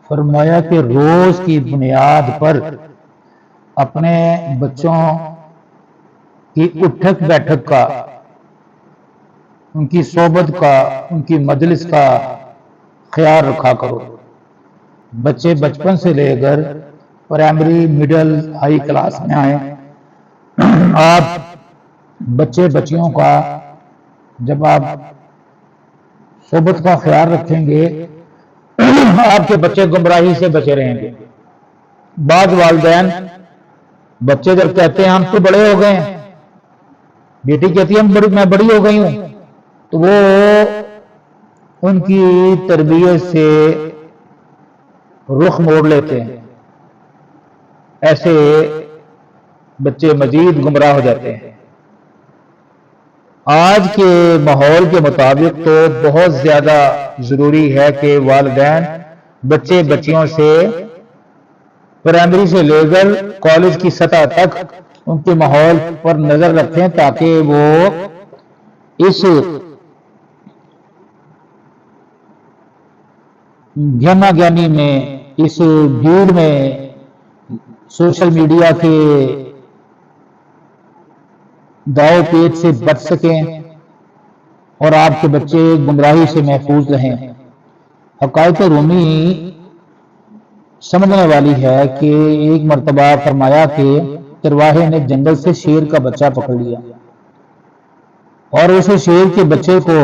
فرمایا کہ روز کی بنیاد پر اپنے بچوں کی اٹھک بیٹھک کا، ان کی صحبت کا، ان کی مجلس کا خیال رکھا کرو۔ بچے بچپن سے لے کر پرائمری، مڈل، ہائی کلاس میں آئیں، آپ بچے بچیوں کا جب آپ صحبت کا خیال رکھیں گے، آپ کے بچے گمراہی سے بچے رہیں گے۔ بعض والدین بچے جب کہتے ہیں ہم تو بڑے ہو گئے ہیں، بیٹی کہتی ہے میں بڑی ہو گئی ہوں، تو وہ ان کی تربیت سے رخ موڑ لیتے ہیں۔ ایسے بچے مزید گمراہ ہو جاتے ہیں۔ آج کے ماحول کے مطابق تو بہت زیادہ ضروری ہے کہ والدین بچے بچیوں سے پرائمری سے لے کر کالج کی سطح تک ان کے ماحول پر نظر رکھیں، تاکہ وہ اس گہما گیانی میں، اس بھیڑ میں، سوشل میڈیا کے داؤ پیچ سے بچ سکیں اور آپ کے بچے گمراہی سے محفوظ رہیں۔ حقائق رومی سمجھنے والی ہے کہ ایک مرتبہ فرمایا کہ چرواہے نے جنگل سے شیر کا بچہ پکڑ لیا اور اسے شیر کے بچے کو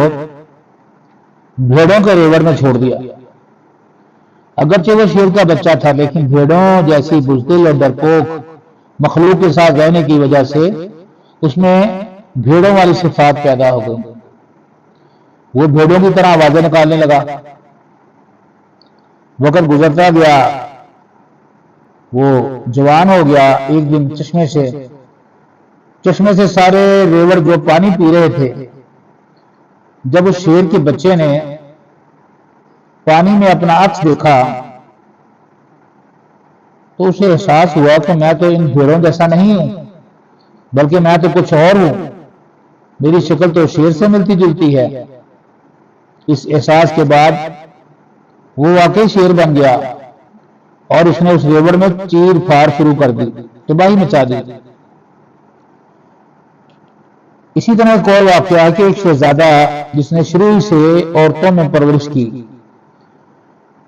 بھیڑوں کے ریوڑ میں چھوڑ دیا۔ اگرچہ وہ شیر کا بچہ تھا، لیکن بھیڑوں جیسی بزدل اور ڈرپوک مخلوق کے ساتھ رہنے کی وجہ سے اس میں بھیڑوں والی صفات پیدا ہو گئی۔ وہ بھیڑوں کی طرح آوازیں نکالنے لگا۔ وقت گزرتا گیا، وہ جوان ہو گیا۔ ایک دن چشمے سے سارے ریوڑ جو پانی پی رہے تھے، جب اس شیر کے بچے نے پانی میں اپنا عکس دیکھا تو اسے احساس ہوا کہ میں تو ان بھیڑوں جیسا نہیں ہوں، بلکہ میں تو کچھ اور ہوں، میری شکل تو شیر سے ملتی جلتی ہے۔ اس احساس کے بعد وہ واقعی شیر بن گیا اور اس نے اس ریوڑ میں چیر پھاڑ شروع کر دی، تباہی مچا دی۔ اسی طرح ایک اور واقعہ ہے کہ ایک شہزادہ جس نے شروع سے عورتوں میں پرورش کی،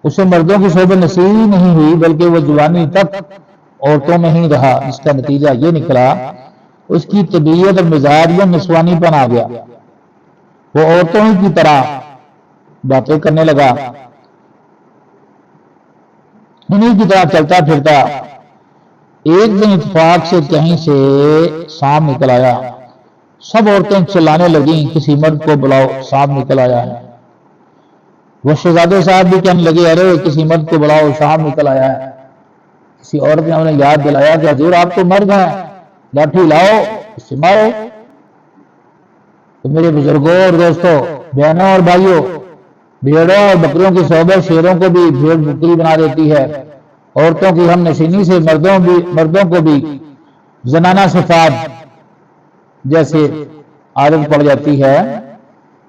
اسے مردوں کی صحبت نصیب ہی نہیں ہوئی، بلکہ وہ جوانی تک عورتوں میں ہی رہا، جس کا نتیجہ یہ نکلا اس کی طبیعت اور مزاج میں نسوانی پن آ گیا۔ وہ عورتوں ہی کی طرح باتیں کرنے لگا، انہیں کی طرح چلتا پھرتا۔ ایک دن اتفاق سے کہیں سے سانپ نکل آیا، سب عورتیں چلانے لگیں کسی مرد کو بلاؤ، سانپ نکل آیا ہے۔ وہ شہزادے صاحب بھی کہنے لگے ارے کسی مرد کو بلاؤ، سانپ نکل آیا ہے۔ کسی عورت نے انہیں یاد دلایا کہ حضور آپ تو مرد ہیں، لاٹھی لاؤ اس سے مارو۔ تو میرے بزرگوں اور دوستوں، بہنوں اور بھائیوں، بھیڑوں اور بکریوں کی صحبت شیروں کو بھی بھیڑ بکری بنا دیتی ہے۔ عورتوں کی ہم نشینی سے مردوں کو بھی زنانہ صفات جیسے عادت پڑ جاتی ہے۔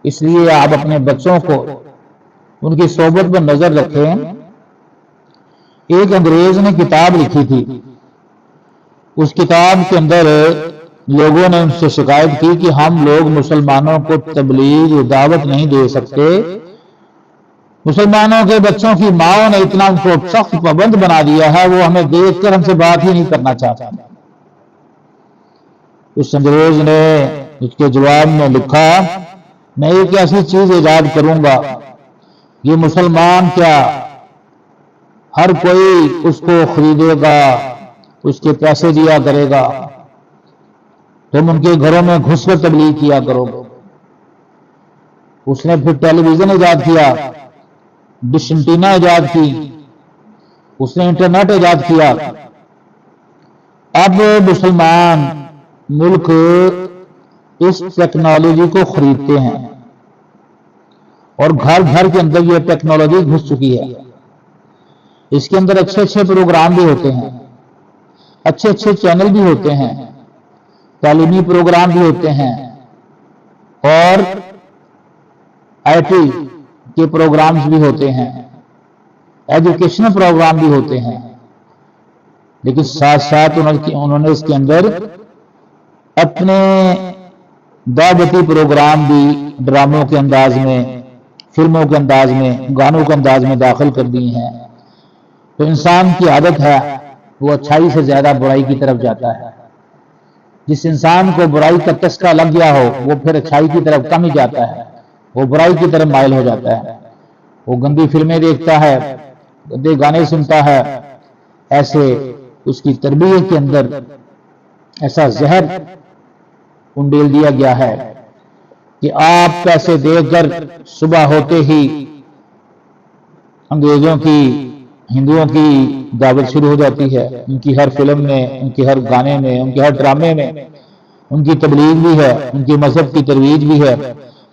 اس لیے آپ اپنے بچوں کو ان کی صحبت پر نظر رکھیں۔ ایک انگریز نے کتاب لکھی تھی، اس کتاب کے اندر لوگوں نے ان سے شکایت کی کہ ہم لوگ مسلمانوں کو تبلیغ دعوت نہیں دے سکتے، مسلمانوں کے بچوں کی ماں نے اتنا ان کو سخت پابند بنا دیا ہے، وہ ہمیں دیکھ کر ہم سے بات ہی نہیں کرنا چاہتا۔ اس انگریز نے اس کے جواب میں لکھا، میں ایک ایسی چیز ایجاد کروں گا، یہ مسلمان کیا ہر کوئی اس کو خریدے گا، اس کے پیسے دیا کرے گا، تم ان کے گھروں میں گھس کر تبلیغ کیا کرو۔ اس نے پھر ٹیلی ویژن ایجاد کیا، ڈش اینٹینا ایجاد کی، اس نے انٹرنیٹ ایجاد کیا۔ اب مسلمان ملک اس ٹیکنالوجی کو خریدتے ہیں اور گھر گھر کے اندر یہ ٹیکنالوجی گھس چکی ہے۔ اس کے اندر اچھے اچھے پروگرام بھی ہوتے ہیں، اچھے اچھے چینل بھی ہوتے ہیں، تعلیمی پروگرام بھی ہوتے ہیں اور آئی ٹی کے پروگرامز بھی ہوتے ہیں۔ ایجوکیشنل پروگرام بھی ہوتے ہیں، لیکن ساتھ ساتھ انہوں نے اس کے اندر اپنے دعوتی پروگرام بھی ڈراموں کے انداز میں، فلموں کے انداز میں، گانوں کے انداز میں داخل کر دی ہیں۔ تو انسان کی عادت ہے وہ اچھائی سے زیادہ برائی کی طرف جاتا ہے۔ جس انسان کو برائی کا چسکا لگ گیا ہو وہ پھر اچھائی کی طرف کم ہی جاتا ہے، وہ برائی کی طرف مائل ہو جاتا ہے، وہ گندی فلمیں دیکھتا ہے، گندے گانے سنتا ہے۔ ایسے اس کی تربیت کے اندر ایسا زہر انڈیل دیا گیا ہے کہ آپ پیسے دے کر صبح ہوتے ہی انگریزوں کی، ہندوؤں کی دعوت شروع ہو جاتی ہے۔ ان کی ہر فلم میں، ان کے ہر گانے میں، ان کے ہر ڈرامے میں ان کی تبلیغ بھی ہے، ان کی مذہب کی ترویج بھی ہے،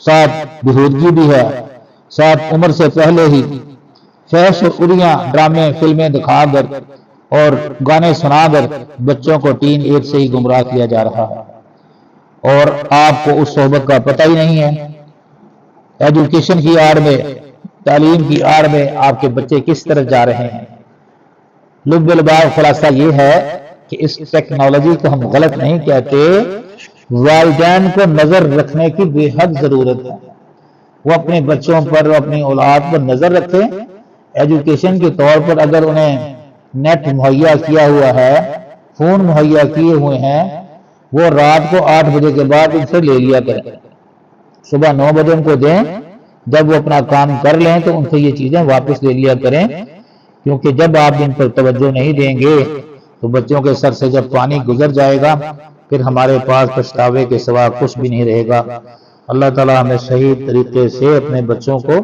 ساتھ بہودگی بھی ہے، ساتھ عمر سے پہلے ہی فحش اور اریاں ڈرامے فلمیں دکھا کر اور گانے سنا کر بچوں کو ٹین ایج سے ہی گمراہ کیا جا رہا ہے، اور آپ کو اس صحبت کا پتہ ہی نہیں ہے۔ ایجوکیشن کی آڑ میں، تعلیم کی آڑ میں آپ کے بچے کس طرح جا رہے ہیں۔ لب الباب خلاصہ یہ ہے کہ اس ٹیکنالوجی کو ہم غلط نہیں کہتے، والدین کو نظر رکھنے کی بے حد ضرورت ہے۔ وہ اپنے بچوں پر، اپنی اولاد پر نظر رکھیں۔ ایجوکیشن کے طور پر اگر انہیں نیٹ مہیا کیا ہوا ہے، فون مہیا کیے ہوئے ہیں، وہ رات کو 8 بجے کے بعد ان سے لے لیا کریں، صبح 9 بجے ان کو دیں، جب وہ اپنا کام کر لیں تو ان سے یہ چیزیں واپس لے لیا کریں، کیونکہ جب آپ ان پر توجہ نہیں دیں گے تو بچوں کے سر سے جب پانی گزر جائے گا پھر ہمارے پاس پچھتاوے کے سوا کچھ بھی نہیں رہے گا۔ اللہ تعالیٰ ہمیں صحیح طریقے سے اپنے بچوں کو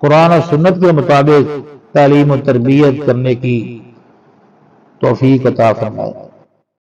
قرآن اور سنت کے مطابق تعلیم و تربیت کرنے کی توفیق عطا فرمائے۔